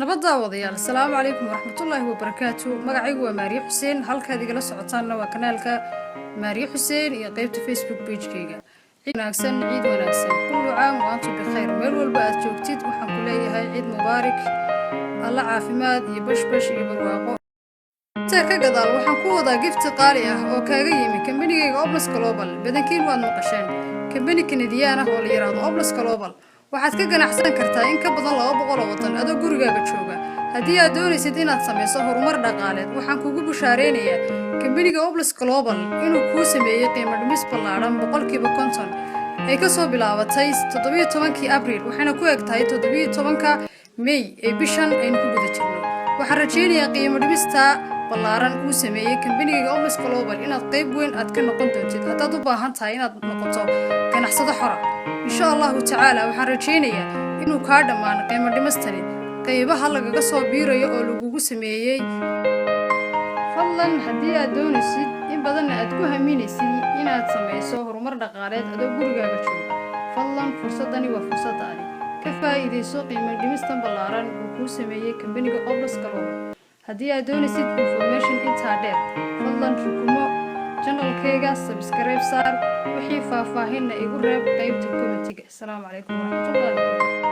nabadda wadayaal assalaamu calaykum waraxmatullaahi wabarakaatu magacaygu waa maariyo xuseen halkaad igala socotaanna waa kanaalka maariyo xuseen iyo qaybta facebook pagekayga ciid wanaagsan kullu caam wa antum bikhayr meel walba aad joogtid waxaan ku leeyahay ciid mubaarak alla caafimaad iyo bashbash iyo barwaaqo intaa ka gadaal waxaan ku wadaa gifti qaali ah oo kaaga yimi kambanigayga Oblas Global badankiin waad maqasheen kambani Kanadiyaan ah oo la yiraahdo Oblas Global waxaad ka ganacsan kartaa in ka badan 200 wadan adoo gurigaaga jooga haddii aad doonaysid inaad samayso horumar dhaqaaleed waxaan kugu bushaareynayaa kambaniga Oblas Global inuu kuu sameeyay qiimo dhimis ballaaran 50% ay ka soo bilaabatay 17 Abriil waxayna ku egtahay 17 May ee bishan aynu ku guda jirno waxaan rajeynayaa qiimo dhimista ballaaran uu sameeyay kambaniga Oblas Global inaad qayb weyn aad ka noqon doontid haddaad u baahan tahay inaad noqoto ganacsade xor ah insha Allah ta'ala waxaan rajeynayaa inuu ka dhamaan qiimo dhimistani qaybaha lagaga soo biirayo oo lagugu sameeyay fadlan haddii aad doonaysid in badan aad ku haminaysid inaad samayso horumar dhaqaaleed adoo gurigaaga jooga fadlan fursadani waa fursadaadi ka faa'iideyso qiimo dhimistan ballaaran uu ku sameeyay kambaniga Oblas Global haddii aad doonaysid information intaa dheer fadlan rukumo channelkayga subscribe saar wixii faahfaahinna igu reeb qaybta commentiga assalaamu calaykum warahmatullaahi wabarakaatuh